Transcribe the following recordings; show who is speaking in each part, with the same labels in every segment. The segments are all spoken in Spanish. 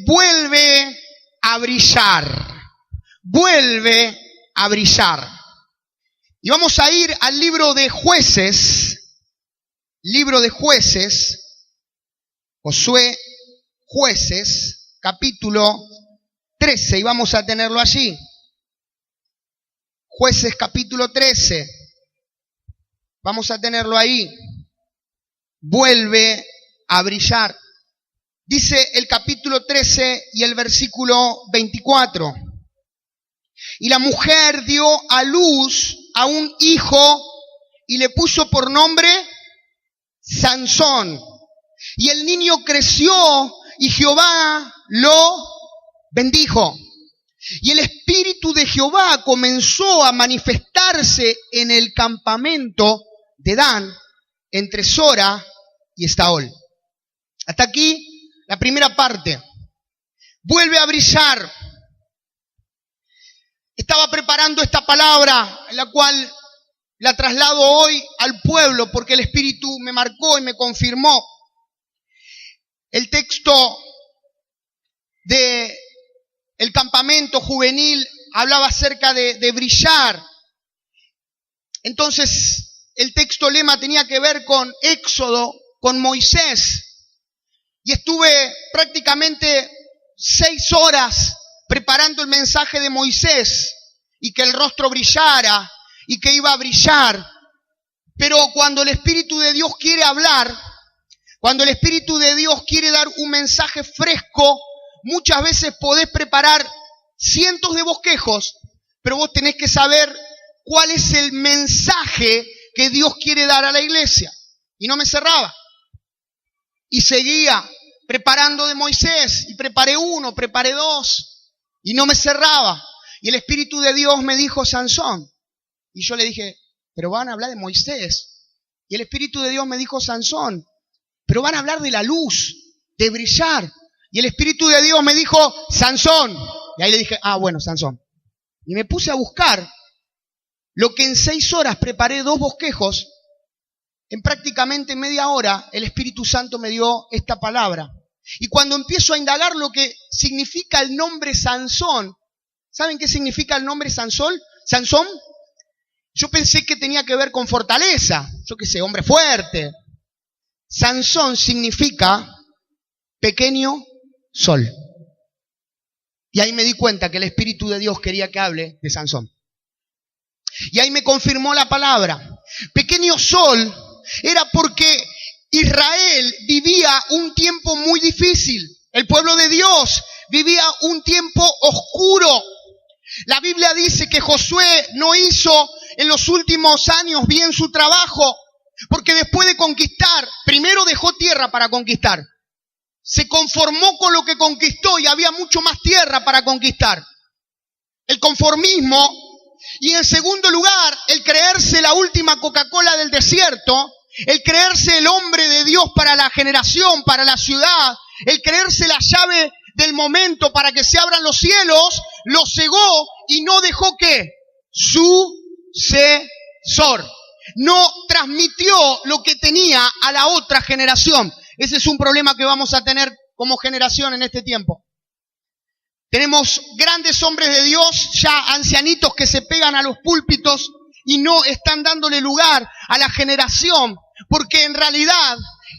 Speaker 1: vuelve a brillar. Vuelve a brillar. Y vamos a ir al libro de Jueces. Libro de Jueces. Josué, Jueces, capítulo 13. Y vamos a tenerlo allí. Jueces, capítulo 13. Vamos a tenerlo ahí. Vuelve a brillar. Dice el capítulo 13 y el versículo 24. Y la mujer dio a luz a un hijo y le puso por nombre Sansón. Y el niño creció y Jehová lo bendijo. Y el espíritu de Jehová comenzó a manifestarse en el campamento de Dan, entre Sora y Estaol. Hasta aquí la primera parte. Vuelve a brillar. Estaba preparando esta palabra, la cual la traslado hoy al pueblo porque el Espíritu me marcó y me confirmó. El texto de el campamento juvenil hablaba acerca de brillar. Entonces, el texto lema tenía que ver con Éxodo, con Moisés. Y estuve prácticamente 6 horas preparando el mensaje de Moisés y que el rostro brillara y que iba a brillar. Pero cuando el Espíritu de Dios quiere hablar, cuando el Espíritu de Dios quiere dar un mensaje fresco, muchas veces podés preparar cientos de bosquejos, pero vos tenés que saber cuál es el mensaje que Dios quiere dar a la iglesia. Y no me cerraba. Y seguía preparando de Moisés, y preparé 1, preparé 2, y no me cerraba. Y el Espíritu de Dios me dijo, Sansón. Y yo le dije, pero van a hablar de Moisés. Y el Espíritu de Dios me dijo, Sansón, pero van a hablar de la luz, de brillar. Y el Espíritu de Dios me dijo, Sansón. Y ahí le dije, bueno, Sansón. Y me puse a buscar lo que en 6 horas preparé 2 bosquejos. En prácticamente media hora el Espíritu Santo me dio esta palabra. Y cuando empiezo a indagar lo que significa el nombre Sansón, ¿saben qué significa el nombre Sansón? ¿Sansón? Yo pensé que tenía que ver con fortaleza, yo qué sé, hombre fuerte. Sansón significa pequeño sol. Y ahí me di cuenta que el Espíritu de Dios quería que hable de Sansón. Y ahí me confirmó la palabra. Pequeño sol era porque Israel vivía un tiempo muy difícil. El pueblo de Dios vivía un tiempo oscuro. La Biblia dice que Josué no hizo en los últimos años bien su trabajo, porque después de conquistar, primero dejó tierra para conquistar. Se conformó con lo que conquistó y había mucho más tierra para conquistar. El conformismo. Y en segundo lugar, el creerse la última Coca-Cola del desierto, el creerse el hombre de Dios para la generación, para la ciudad, el creerse la llave del momento para que se abran los cielos, lo cegó y no dejó que sucesor. No transmitió lo que tenía a la otra generación. Ese es un problema que vamos a tener como generación en este tiempo. Tenemos grandes hombres de Dios, ya ancianitos que se pegan a los púlpitos y no están dándole lugar a la generación, porque en realidad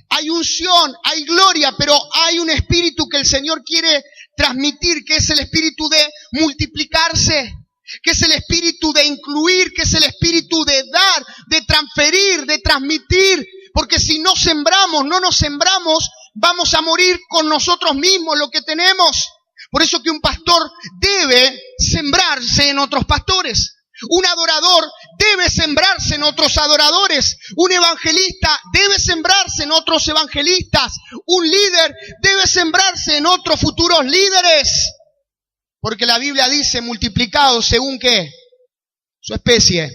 Speaker 1: hay unción, hay gloria, pero hay un espíritu que el Señor quiere transmitir, que es el espíritu de multiplicarse, que es el espíritu de incluir, que es el espíritu de dar, de transferir, de transmitir, porque si no sembramos, no nos sembramos, vamos a morir con nosotros mismos lo que tenemos. Por eso que un pastor debe sembrarse en otros pastores. Un adorador debe sembrarse en otros adoradores. Un evangelista debe sembrarse en otros evangelistas. Un líder debe sembrarse en otros futuros líderes. Porque la Biblia dice multiplicados según ¿qué? Su especie.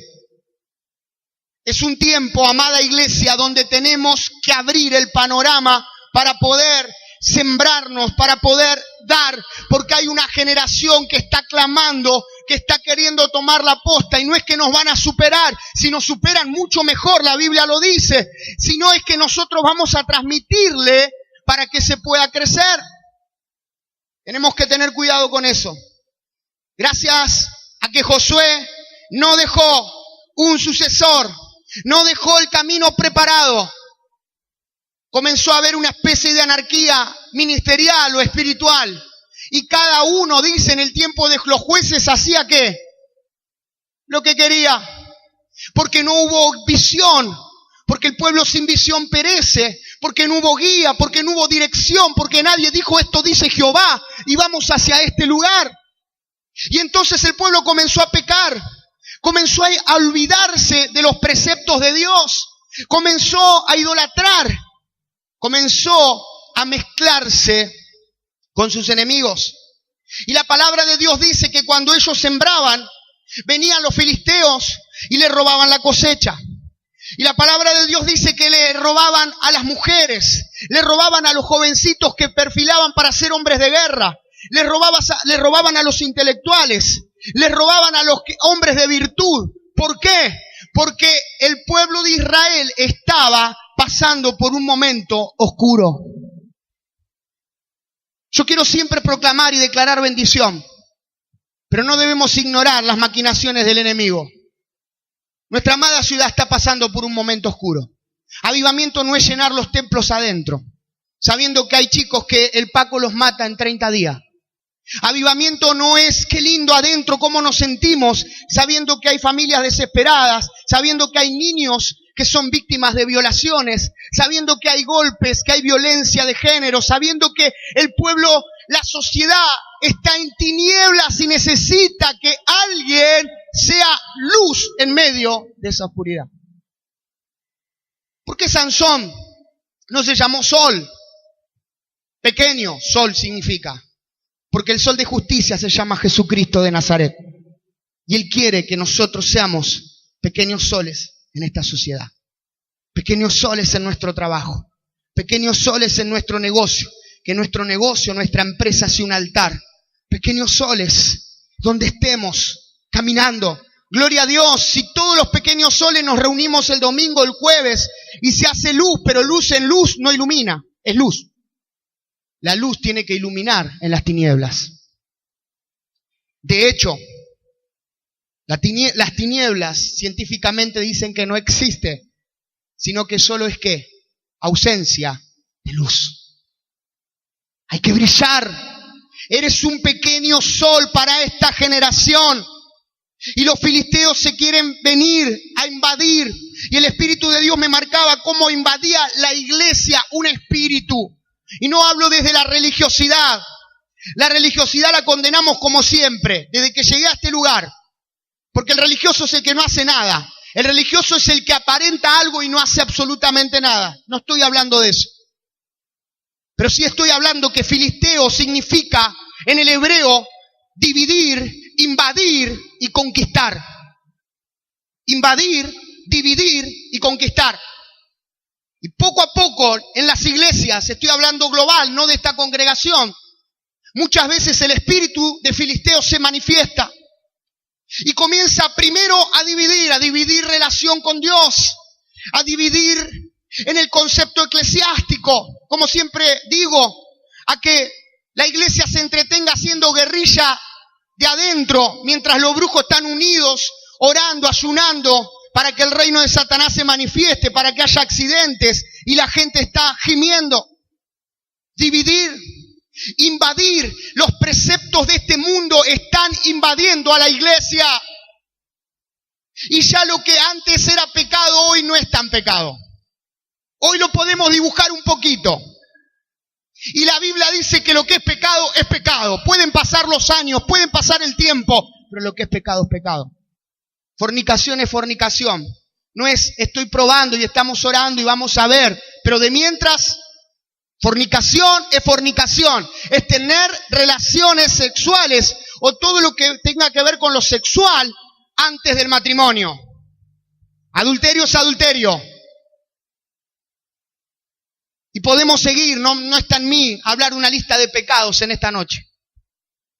Speaker 1: Es un tiempo, amada iglesia, donde tenemos que abrir el panorama para poder sembrarnos, para poder dar, porque hay una generación que está clamando, que está queriendo tomar la posta, y no es que nos van a superar, si nos superan mucho mejor, la Biblia lo dice, sino es que nosotros vamos a transmitirle para que se pueda crecer. Tenemos que tener cuidado con eso. Gracias a que Josué no dejó un sucesor, no dejó el camino preparado, comenzó a haber una especie de anarquía ministerial o espiritual. Y cada uno, dice, en el tiempo de los jueces, hacía ¿qué? Lo que quería. Porque no hubo visión, porque el pueblo sin visión perece, porque no hubo guía, porque no hubo dirección, porque nadie dijo esto dice Jehová y vamos hacia este lugar. Y entonces el pueblo comenzó a pecar, comenzó a olvidarse de los preceptos de Dios, comenzó a idolatrar, comenzó a mezclarse con sus enemigos. Y la palabra de Dios dice que cuando ellos sembraban, venían los filisteos y le robaban la cosecha. Y la palabra de Dios dice que le robaban a las mujeres, le robaban a los jovencitos que perfilaban para ser hombres de guerra, le robaban a los intelectuales, le robaban a los hombres de virtud. ¿Por qué? Porque el pueblo de Israel estaba pasando por un momento oscuro. Yo quiero siempre proclamar y declarar bendición, pero no debemos ignorar las maquinaciones del enemigo. Nuestra amada ciudad está pasando por un momento oscuro. Avivamiento no es llenar los templos adentro, sabiendo que hay chicos que el Paco los mata en 30 días. Avivamiento no es qué lindo adentro, cómo nos sentimos, sabiendo que hay familias desesperadas, sabiendo que hay niños que son víctimas de violaciones, sabiendo que hay golpes, que hay violencia de género, sabiendo que el pueblo, la sociedad está en tinieblas y necesita que alguien sea luz en medio de esa oscuridad. ¿Por qué Sansón no se llamó sol? Pequeño, sol significa. Porque el sol de justicia se llama Jesucristo de Nazaret. Y Él quiere que nosotros seamos pequeños soles en esta sociedad. Pequeños soles en nuestro trabajo. Pequeños soles en nuestro negocio. Que nuestro negocio, nuestra empresa sea un altar. Pequeños soles donde estemos caminando. Gloria a Dios, si todos los pequeños soles nos reunimos el domingo, el jueves, y se hace luz, pero luz en luz no ilumina, es luz. La luz tiene que iluminar en las tinieblas. De hecho, las tinieblas científicamente dicen que no existe, sino que solo es ¿qué? Ausencia de luz. Hay que brillar. Eres un pequeño sol para esta generación. Y los filisteos se quieren venir a invadir. Y el Espíritu de Dios me marcaba cómo invadía la iglesia un espíritu. Y no hablo desde la religiosidad. La religiosidad la condenamos como siempre, desde que llegué a este lugar. Porque el religioso es el que no hace nada. El religioso es el que aparenta algo y no hace absolutamente nada. No estoy hablando de eso. Pero sí estoy hablando que filisteo significa en el hebreo dividir, invadir y conquistar. Invadir, dividir y conquistar. Y poco a poco en las iglesias, estoy hablando global, no de esta congregación, muchas veces el espíritu de filisteo se manifiesta y comienza primero a dividir relación con Dios, a dividir en el concepto eclesiástico, como siempre digo, a que la iglesia se entretenga haciendo guerrilla de adentro, mientras los brujos están unidos, orando, ayunando, para que el reino de Satanás se manifieste, para que haya accidentes y la gente está gimiendo. Dividir, invadir, los preceptos de este mundo están invadiendo a la iglesia. Y ya lo que antes era pecado, hoy no es tan pecado. Hoy lo podemos dibujar un poquito. Y la Biblia dice que lo que es pecado es pecado. Pueden pasar los años, pueden pasar el tiempo, pero lo que es pecado es pecado. Fornicación es fornicación. No es estoy probando y estamos orando y vamos a ver. Pero de mientras, fornicación es fornicación. Es tener relaciones sexuales o todo lo que tenga que ver con lo sexual antes del matrimonio. Adulterio es adulterio. Y podemos seguir, no está en mí hablar una lista de pecados en esta noche.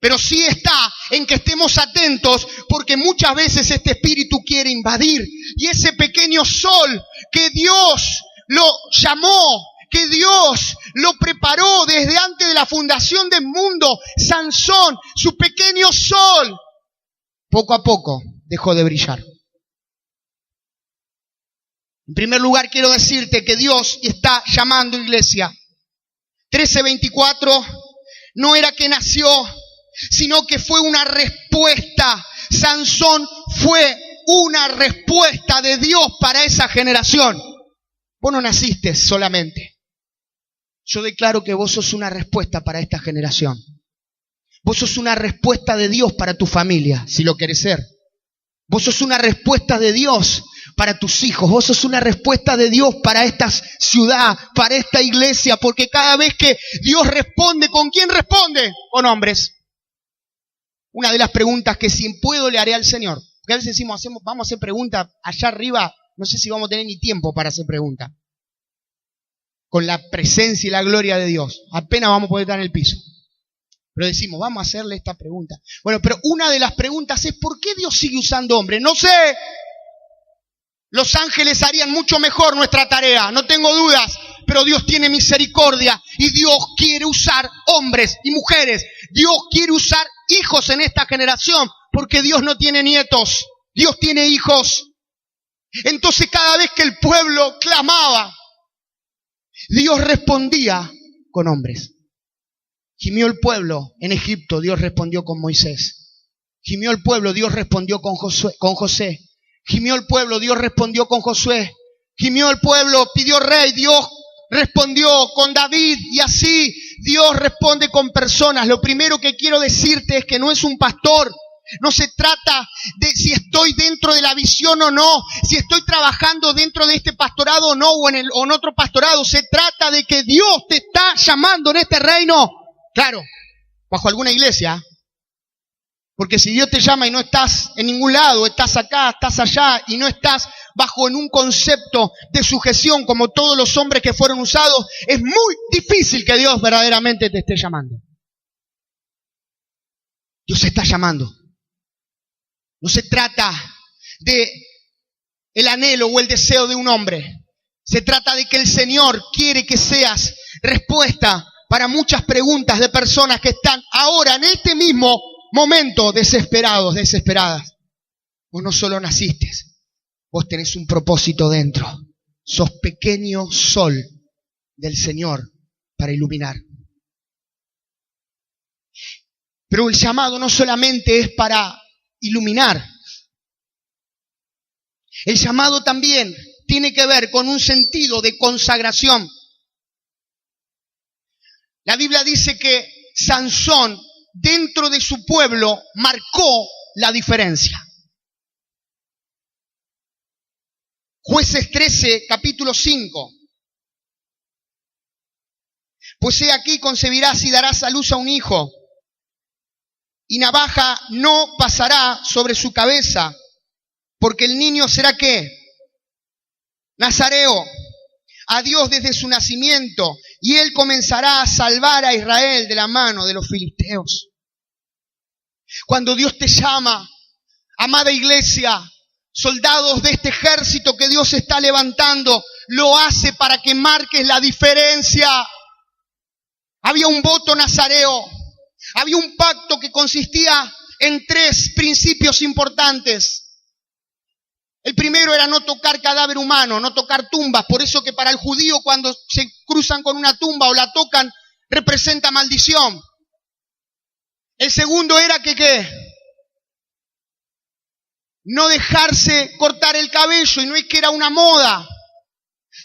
Speaker 1: Pero sí está en que estemos atentos porque muchas veces este espíritu quiere invadir. Y ese pequeño sol que Dios lo llamó que Dios lo preparó desde antes de la fundación del mundo. Sansón, su pequeño sol, poco a poco dejó de brillar. En primer lugar, quiero decirte que Dios está llamando, iglesia. 13:24 no era que nació, sino que fue una respuesta. Sansón fue una respuesta de Dios para esa generación. Vos no naciste solamente. Yo declaro que vos sos una respuesta para esta generación. Vos sos una respuesta de Dios para tu familia, si lo querés ser. Vos sos una respuesta de Dios para tus hijos. Vos sos una respuesta de Dios para esta ciudad, para esta iglesia. Porque cada vez que Dios responde, ¿con quién responde? Con hombres. Una de las preguntas que si puedo le haré al Señor. Porque a veces decimos, vamos a hacer preguntas allá arriba. No sé si vamos a tener ni tiempo para hacer preguntas. Con la presencia y la gloria de Dios. Apenas vamos a poder estar en el piso. Pero decimos, vamos a hacerle esta pregunta. Bueno, pero una de las preguntas es, ¿por qué Dios sigue usando hombres? No sé. Los ángeles harían mucho mejor nuestra tarea, no tengo dudas. Pero Dios tiene misericordia y Dios quiere usar hombres y mujeres. Dios quiere usar hijos en esta generación, porque Dios no tiene nietos, Dios tiene hijos. Entonces cada vez que el pueblo clamaba, Dios respondía con hombres. Gimió el pueblo en Egipto, Dios respondió con Moisés. Gimió el pueblo, Dios respondió con José. Gimió el pueblo, Dios respondió con Josué. Gimió el pueblo, pidió rey, Dios respondió con David, y así Dios responde con personas. Lo primero que quiero decirte es que no es un pastor. No se trata de si estoy dentro de la visión o no, si estoy trabajando dentro de este pastorado o no, o en otro pastorado. Se trata de que Dios te está llamando en este reino. Claro, bajo alguna iglesia. Porque si Dios te llama y no estás en ningún lado, estás acá, estás allá, y no estás bajo en un concepto de sujeción como todos los hombres que fueron usados, es muy difícil que Dios verdaderamente te esté llamando. Dios está llamando. No se trata de el anhelo o el deseo de un hombre. Se trata de que el Señor quiere que seas respuesta para muchas preguntas de personas que están ahora en este mismo momento desesperados, desesperadas. Vos no solo naciste, vos tenés un propósito dentro. Sos pequeño sol del Señor para iluminar. Pero el llamado no solamente es para iluminar. El llamado también tiene que ver con un sentido de consagración. La Biblia dice que Sansón, dentro de su pueblo, marcó la diferencia. Jueces 13, capítulo 5. Pues he aquí concebirás y darás a luz a un hijo, y navaja no pasará sobre su cabeza, porque el niño será ¿qué? Nazareo a Dios desde su nacimiento, y él comenzará a salvar a Israel de la mano de los filisteos. Cuando Dios te llama, amada iglesia, soldados de este ejército que Dios está levantando, lo hace para que marques la diferencia. Había un voto nazareo, había un pacto que consistía en 3 principios importantes. El primero era no tocar cadáver humano, no tocar tumbas. Por eso que para el judío cuando se cruzan con una tumba o la tocan, representa maldición. El segundo era que ¿qué? No dejarse cortar el cabello, y no es que era una moda,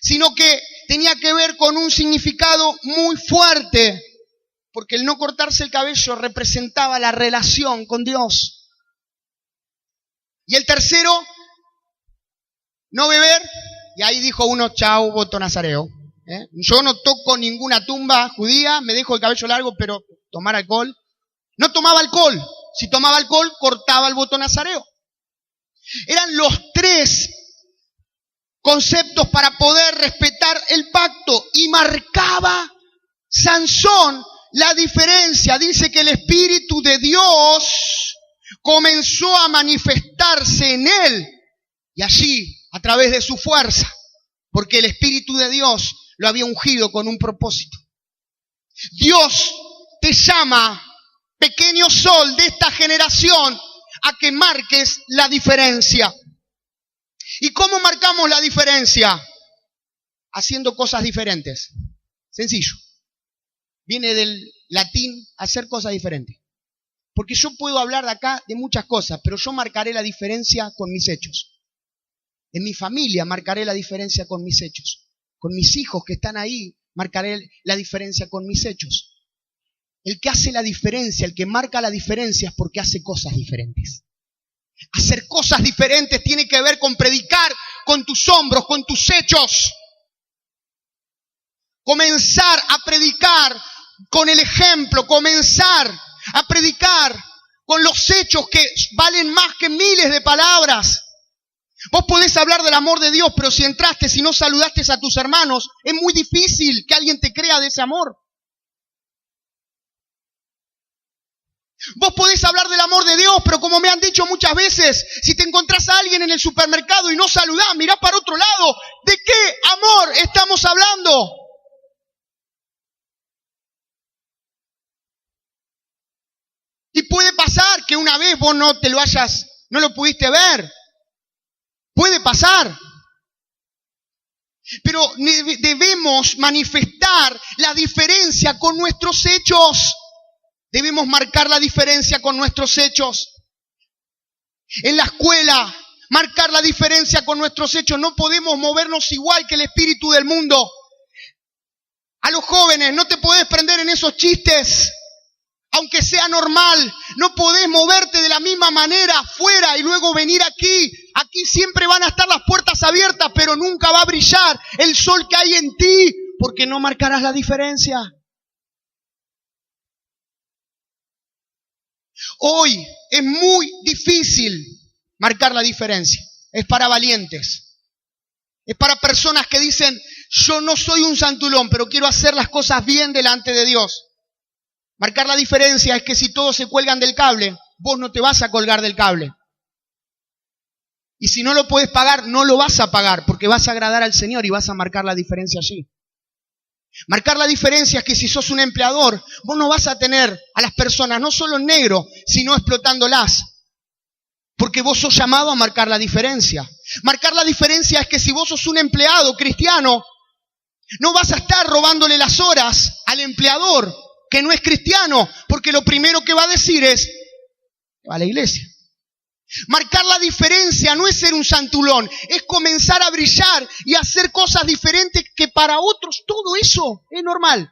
Speaker 1: sino que tenía que ver con un significado muy fuerte, porque el no cortarse el cabello representaba la relación con Dios. Y el tercero, no beber, y ahí dijo uno, chau, voto nazareo. Yo no toco ninguna tumba judía, me dejo el cabello largo, pero tomar alcohol. No tomaba alcohol, si tomaba alcohol cortaba el voto nazareo. Eran los 3 conceptos para poder respetar el pacto, y marcaba Sansón la diferencia. Dice que el Espíritu de Dios comenzó a manifestarse en él, y allí, a través de su fuerza, porque el Espíritu de Dios lo había ungido con un propósito. Dios te llama, pequeño sol de esta generación, a que marques la diferencia. ¿Y cómo marcamos la diferencia? Haciendo cosas diferentes. Sencillo. Viene del latín hacer cosas diferentes. Porque yo puedo hablar de acá de muchas cosas, pero yo marcaré la diferencia con mis hechos. En mi familia marcaré la diferencia con mis hechos. Con mis hijos que están ahí marcaré la diferencia con mis hechos. El que hace la diferencia, el que marca la diferencia es porque hace cosas diferentes. Hacer cosas diferentes tiene que ver con predicar con tus hombros, con tus hechos. Comenzar a predicar con el ejemplo, comenzar a predicar con los hechos que valen más que miles de palabras. Vos podés hablar del amor de Dios, pero si entraste, si no saludaste a tus hermanos, es muy difícil que alguien te crea de ese amor. Vos podés hablar del amor de Dios, pero como me han dicho muchas veces, si te encontrás a alguien en el supermercado y no saludás, mirá para otro lado, ¿de qué amor estamos hablando? Y puede pasar que una vez vos no lo pudiste ver. Puede pasar. Pero debemos manifestar la diferencia con nuestros hechos. Debemos marcar la diferencia con nuestros hechos. En la escuela, marcar la diferencia con nuestros hechos. No podemos movernos igual que el espíritu del mundo. A los jóvenes, no te podés prender en esos chistes. Aunque sea normal, no podés moverte de la misma manera afuera y luego venir aquí. Aquí siempre van a estar las puertas abiertas, pero nunca va a brillar el sol que hay en ti, porque no marcarás la diferencia. Hoy es muy difícil marcar la diferencia. Es para valientes. Es para personas que dicen, yo no soy un santulón, pero quiero hacer las cosas bien delante de Dios. Marcar la diferencia es que si todos se cuelgan del cable, vos no te vas a colgar del cable. Y si no lo puedes pagar, no lo vas a pagar, porque vas a agradar al Señor y vas a marcar la diferencia allí. Marcar la diferencia es que si sos un empleador, vos no vas a tener a las personas no solo en negro, sino explotándolas. Porque vos sos llamado a marcar la diferencia. Marcar la diferencia es que si vos sos un empleado cristiano, no vas a estar robándole las horas al empleador que no es cristiano, porque lo primero que va a decir es, va a la iglesia. Marcar la diferencia no es ser un santulón, es comenzar a brillar y hacer cosas diferentes que para otros todo eso es normal.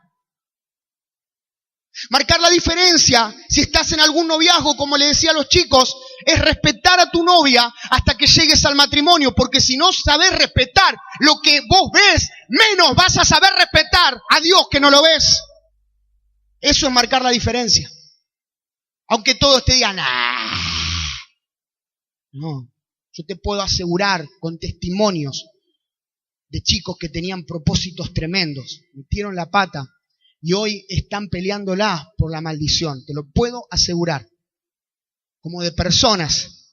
Speaker 1: Marcar la diferencia, si estás en algún noviazgo, como le decía a los chicos, es respetar a tu novia hasta que llegues al matrimonio, porque si no sabes respetar lo que vos ves, menos vas a saber respetar a Dios que no lo ves. Eso es marcar la diferencia. Aunque todos te digan, no, yo te puedo asegurar con testimonios de chicos que tenían propósitos tremendos, metieron la pata y hoy están peleándola por la maldición, te lo puedo asegurar. Como de personas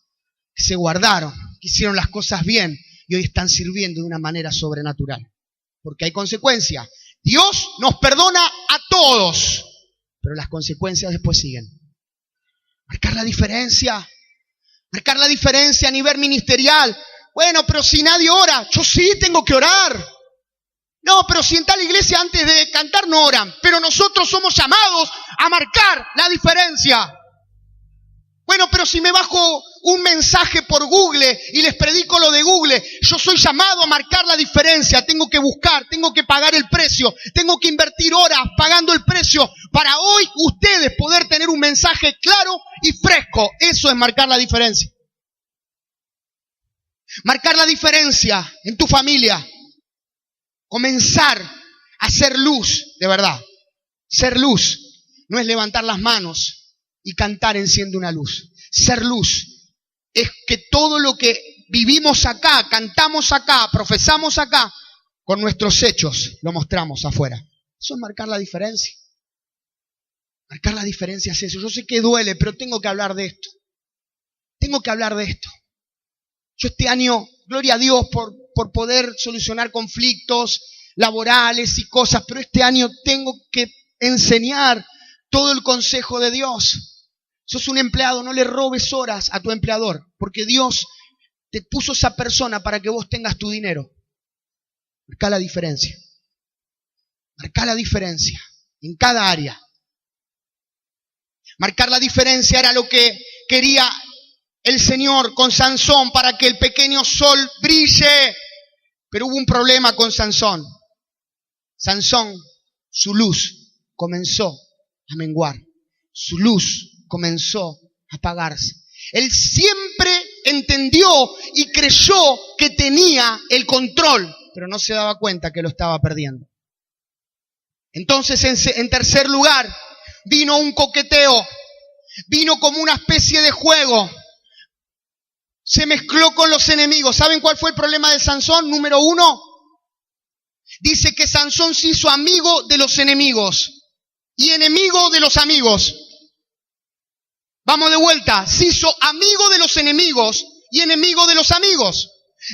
Speaker 1: que se guardaron, que hicieron las cosas bien y hoy están sirviendo de una manera sobrenatural. Porque hay consecuencias. Dios nos perdona a todos, pero las consecuencias después siguen. Marcar la diferencia. Marcar la diferencia a nivel ministerial. Bueno, pero si nadie ora, yo sí tengo que orar. No, pero si en tal iglesia antes de cantar no oran. Pero nosotros somos llamados a marcar la diferencia. Bueno, pero si me bajo un mensaje por Google y les predico lo de Google, yo soy llamado a marcar la diferencia. Tengo que buscar, tengo que pagar el precio, tengo que invertir horas pagando el precio para hoy ustedes poder tener un mensaje claro y fresco. Eso es marcar la diferencia. Marcar la diferencia en tu familia. Comenzar a ser luz, de verdad. Ser luz no es levantar las manos y cantar enciende una luz. Ser luz es que todo lo que vivimos acá, cantamos acá, profesamos acá, con nuestros hechos lo mostramos afuera. Eso es marcar la diferencia. Marcar la diferencia es eso. Yo sé que duele, pero tengo que hablar de esto. Tengo que hablar de esto. Yo este año, gloria a Dios por poder solucionar conflictos. laborales y cosas, pero este año tengo que enseñar todo el consejo de Dios. Sos un empleado, no le robes horas a tu empleador, porque Dios te puso esa persona para que vos tengas tu dinero. Marcá la diferencia. Marcá la diferencia en cada área. Marcar la diferencia era lo que quería el Señor con Sansón para que el pequeño sol brille. Pero hubo un problema con Sansón. Sansón, su luz comenzó a menguar. Su luz comenzó a apagarse. Él siempre entendió y creyó que tenía el control, pero no se daba cuenta que lo estaba perdiendo. Entonces, en tercer lugar, vino un coqueteo. Vino como una especie de juego. Se mezcló con los enemigos. ¿Saben cuál fue el problema de Sansón? Número 1. Dice que Sansón se hizo amigo de los enemigos y enemigo de los amigos. Vamos de vuelta. Se hizo amigo de los enemigos y enemigo de los amigos.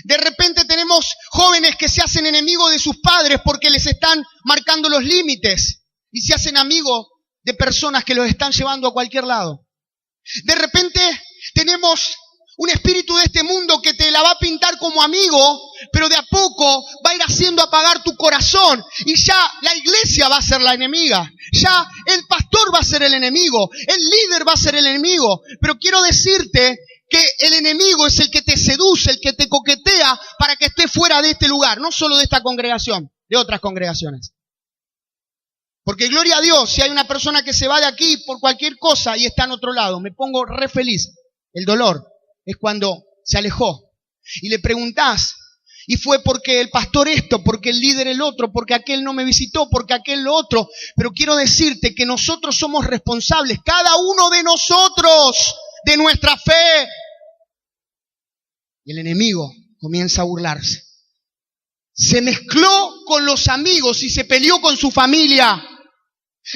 Speaker 1: De repente tenemos jóvenes que se hacen enemigos de sus padres porque les están marcando los límites y se hacen amigos de personas que los están llevando a cualquier lado. De repente tenemos un espíritu de este mundo que te la va a pintar como amigo, pero de a poco va a ir haciendo apagar tu corazón y ya la iglesia va a ser la enemiga. Ya el pastor va a ser el enemigo, el líder va a ser el enemigo. Pero quiero decirte que el enemigo es el que te seduce, el que te coquetea para que estés fuera de este lugar, no solo de esta congregación, de otras congregaciones. Porque gloria a Dios, si hay una persona que se va de aquí por cualquier cosa y está en otro lado, me pongo re feliz. El dolor es cuando se alejó. Y le preguntás, y fue porque el pastor esto, porque el líder el otro, porque aquel no me visitó, porque aquel lo otro. Pero quiero decirte que nosotros somos responsables, cada uno de nosotros, de nuestra fe. Y el enemigo comienza a burlarse. Se mezcló con los amigos y se peleó con su familia.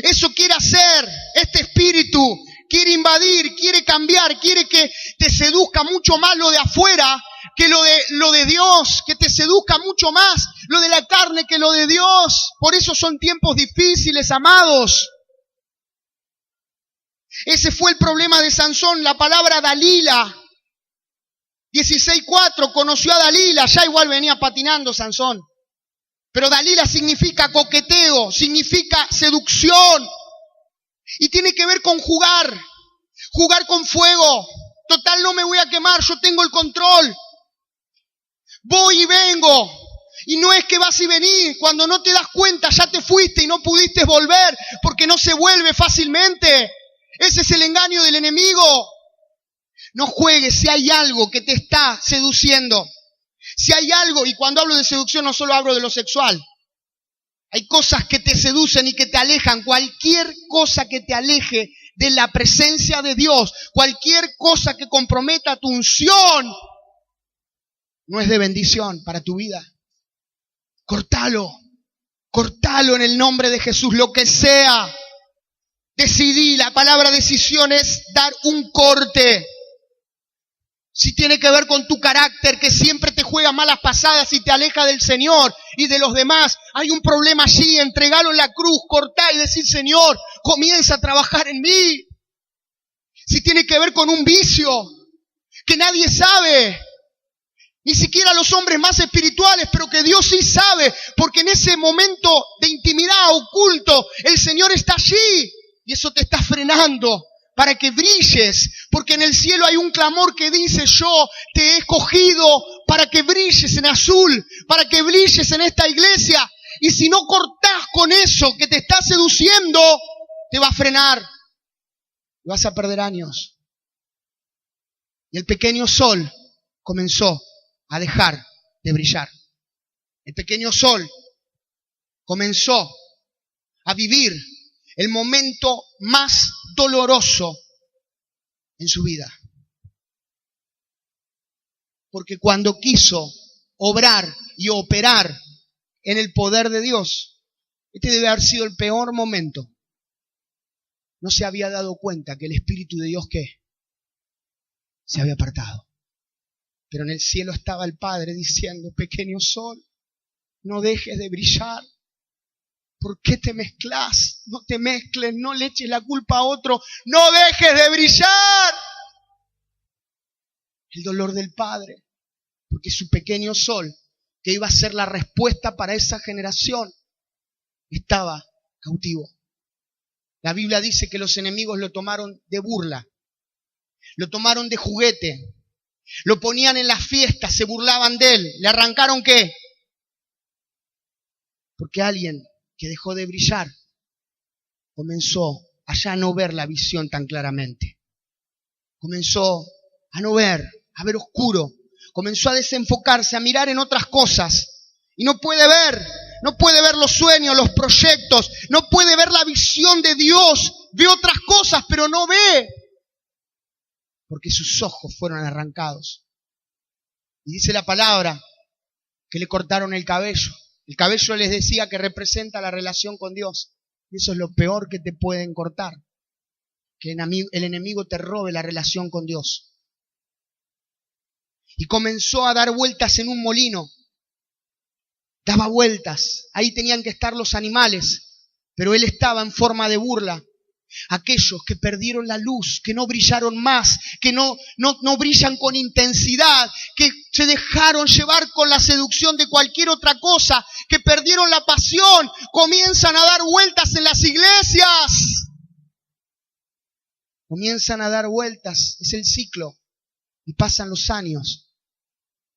Speaker 1: Eso quiere hacer este espíritu. Quiere invadir, quiere cambiar, quiere que te seduzca mucho más lo de afuera que lo de Dios, que te seduzca mucho más lo de la carne que lo de Dios. Por eso son tiempos difíciles, amados. Ese fue el problema de Sansón, la palabra Dalila. 16:4, conoció a Dalila, ya igual venía patinando Sansón. Pero Dalila significa coqueteo, significa seducción. Y tiene que ver con jugar con fuego. Total, no me voy a quemar, yo tengo el control. Voy y vengo. Y no es que vas y venís, cuando no te das cuenta ya te fuiste y no pudiste volver, porque no se vuelve fácilmente. Ese es el engaño del enemigo. No juegues si hay algo que te está seduciendo. Si hay algo, y cuando hablo de seducción no solo hablo de lo sexual. Hay cosas que te seducen y que te alejan. Cualquier cosa que te aleje de la presencia de Dios, cualquier cosa que comprometa tu unción, no es de bendición para tu vida. Cortalo en el nombre de Jesús, lo que sea. Decidí, la palabra decisión es dar un corte. Si tiene que ver con tu carácter, que siempre te juega malas pasadas y te aleja del Señor y de los demás, hay un problema allí, entregalo en la cruz, cortá y decir, Señor, comienza a trabajar en mí. Si tiene que ver con un vicio que nadie sabe, ni siquiera los hombres más espirituales, pero que Dios sí sabe, porque en ese momento de intimidad oculto, el Señor está allí y eso te está frenando para que brilles, porque en el cielo hay un clamor que dice, yo te he escogido para que brilles en azul, para que brilles en esta iglesia, y si no cortás con eso que te está seduciendo, te va a frenar, y vas a perder años. Y el pequeño sol comenzó a dejar de brillar. El pequeño sol comenzó a vivir el momento más doloroso en su vida. Porque cuando quiso obrar y operar en el poder de Dios, este debe haber sido el peor momento. No se había dado cuenta que el Espíritu de Dios, ¿qué? Se había apartado. Pero en el cielo estaba el Padre diciendo, pequeño sol, no dejes de brillar. ¿Por qué te mezclas? No te mezcles, no le eches la culpa a otro. ¡No dejes de brillar! El dolor del Padre, porque su pequeño sol, que iba a ser la respuesta para esa generación, estaba cautivo. La Biblia dice que los enemigos lo tomaron de burla, lo tomaron de juguete, lo ponían en las fiestas, se burlaban de él. ¿Le arrancaron qué? Porque alguien que dejó de brillar comenzó a ya no ver la visión tan claramente. Comenzó a no ver, a ver oscuro. Comenzó a desenfocarse, a mirar en otras cosas. Y no puede ver los sueños, los proyectos, no puede ver la visión de Dios. Ve otras cosas, pero no ve. Porque sus ojos fueron arrancados. Y dice la palabra que le cortaron el cabello. El cabello les decía que representa la relación con Dios. Y eso es lo peor que te pueden cortar. Que el enemigo te robe la relación con Dios. Y comenzó a dar vueltas en un molino. Daba vueltas. Ahí tenían que estar los animales. Pero él estaba en forma de burla. Aquellos que perdieron la luz, que no brillaron más, que no brillan con intensidad, que se dejaron llevar con la seducción de cualquier otra cosa, que perdieron la pasión, comienzan a dar vueltas en las iglesias. Comienzan a dar vueltas, es el ciclo. Y pasan los años.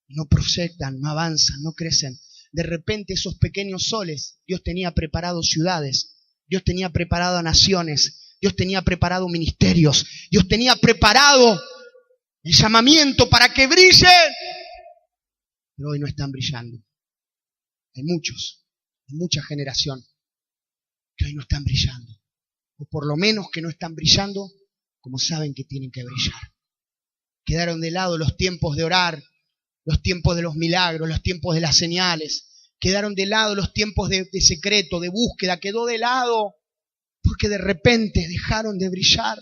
Speaker 1: Y no proyectan, no avanzan, no crecen. De repente esos pequeños soles, Dios tenía preparado ciudades, Dios tenía preparado naciones, Dios tenía preparado ministerios, Dios tenía preparado el llamamiento para que brillen. Pero hoy no están brillando. Hay mucha generación que hoy no están brillando. O por lo menos que no están brillando como saben que tienen que brillar. Quedaron de lado los tiempos de orar, los tiempos de los milagros, los tiempos de las señales. Quedaron de lado los tiempos de secreto, de búsqueda. Quedó de lado porque de repente dejaron de brillar.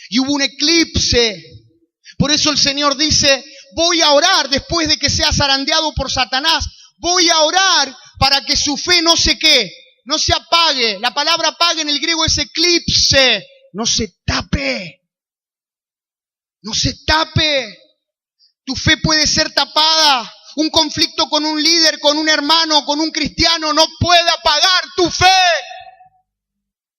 Speaker 1: Y hubo un eclipse. Por eso el Señor dice, voy a orar después de que sea zarandeado por Satanás. Voy a orar para que su fe no se apague. La palabra apague en el griego es eclipse. No se tape. No se tape. Tu fe puede ser tapada. Un conflicto con un líder, con un hermano, con un cristiano no puede apagar tu fe.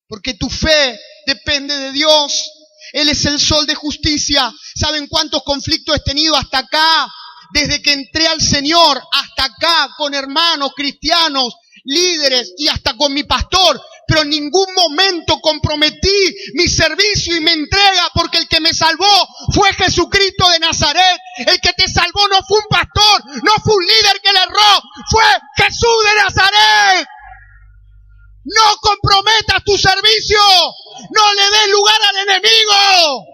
Speaker 1: Porque tu fe depende de Dios. Él es el sol de justicia. ¿Saben cuántos conflictos he tenido hasta acá? Desde que entré al Señor, hasta acá, con hermanos cristianos, líderes y hasta con mi pastor. Pero en ningún momento comprometí mi servicio y mi entrega, porque el que me salvó fue Jesucristo de Nazaret. El que te salvó no fue un pastor, no fue un líder que le erró, fue Jesús de Nazaret. No comprometas tu servicio, no le des lugar al enemigo.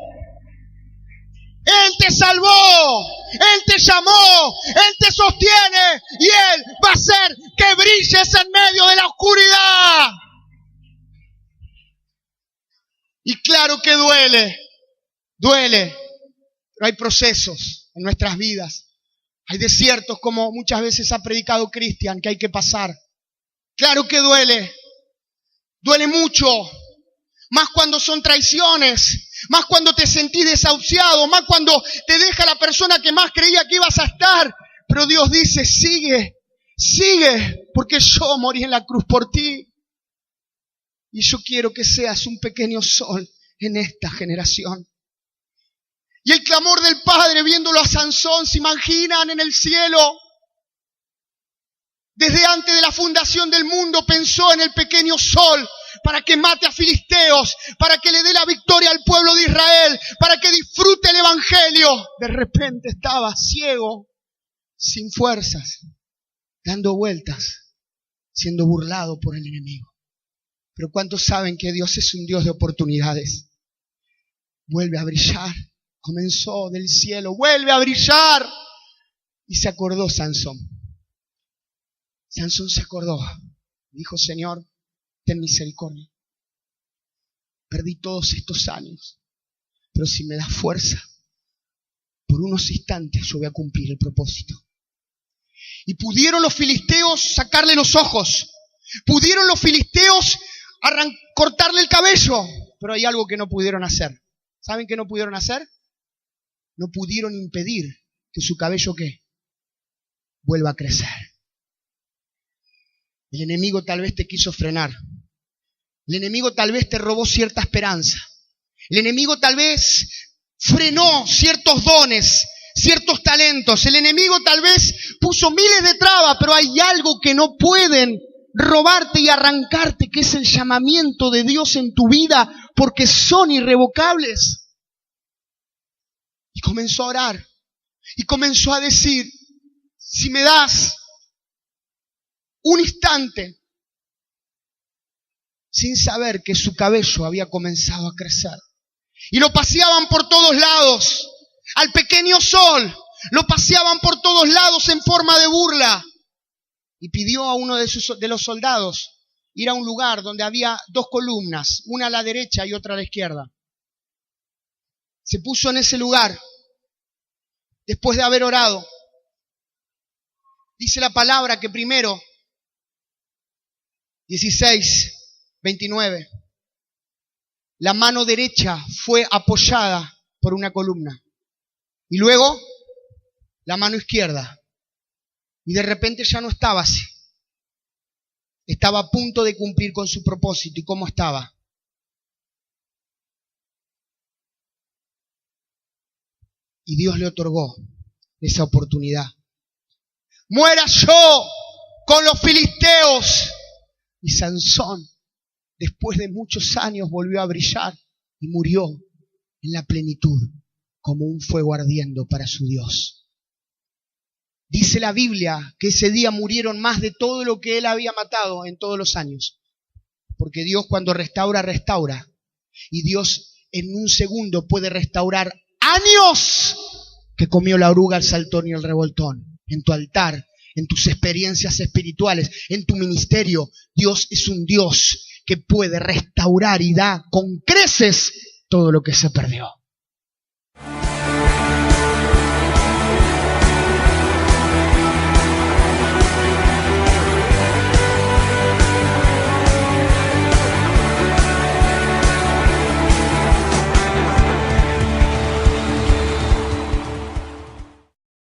Speaker 1: Él te salvó, Él te llamó, Él te sostiene y Él va a hacer que brilles en medio de la oscuridad. Y claro que duele, pero hay procesos en nuestras vidas. Hay desiertos, como muchas veces ha predicado Cristian, que hay que pasar. Claro que duele mucho, más cuando son traiciones, más cuando te sentís desahuciado, más cuando te deja la persona que más creía que ibas a estar. Pero Dios dice, sigue, porque yo morí en la cruz por ti. Y yo quiero que seas un pequeño sol en esta generación. Y el clamor del Padre, viéndolo a Sansón, ¿se imaginan en el cielo? Desde antes de la fundación del mundo pensó en el pequeño sol para que mate a filisteos, para que le dé la victoria al pueblo de Israel, para que disfrute el evangelio. De repente estaba ciego, sin fuerzas, dando vueltas, siendo burlado por el enemigo. Pero ¿cuántos saben que Dios es un Dios de oportunidades? Vuelve a brillar. Comenzó del cielo, vuelve a brillar. Y se acordó Sansón. Sansón se acordó. Dijo, Señor, ten misericordia. Perdí todos estos años. Pero si me das fuerza, por unos instantes yo voy a cumplir el propósito. Y pudieron los filisteos sacarle los ojos. Pudieron los filisteos cortarle el cabello. Pero hay algo que no pudieron hacer. ¿Saben qué no pudieron hacer? No pudieron impedir que su cabello, ¿qué? Vuelva a crecer. El enemigo tal vez te quiso frenar. El enemigo tal vez te robó cierta esperanza. El enemigo tal vez frenó ciertos dones, ciertos talentos. El enemigo tal vez puso miles de trabas, pero hay algo que no pueden robarte y arrancarte, que es el llamamiento de Dios en tu vida, porque son irrevocables. Y comenzó a orar. Y comenzó a decir, si me das un instante, sin saber que su cabello había comenzado a crecer. Y lo paseaban por todos lados, al pequeño Sol, lo paseaban por todos lados en forma de burla. Y pidió a uno de los soldados ir a un lugar donde había 2 columnas, una a la derecha y otra a la izquierda. Se puso en ese lugar, después de haber orado. Dice la palabra que primero, 16:29, la mano derecha fue apoyada por una columna. Y luego, la mano izquierda. Y de repente ya no estaba así. Estaba a punto de cumplir con su propósito. ¿Y cómo estaba? Y Dios le otorgó esa oportunidad. Muera yo con los filisteos. Y Sansón, después de muchos años, volvió a brillar y murió en la plenitud, como un fuego ardiendo para su Dios. Dice la Biblia que ese día murieron más de todo lo que él había matado en todos los años. Porque Dios, cuando restaura, restaura. Y Dios en un segundo puede restaurar años que comió la oruga, el saltón y el revoltón. En tu altar, en tus experiencias espirituales, en tu ministerio, Dios es un Dios que puede restaurar y da con creces todo lo que se perdió.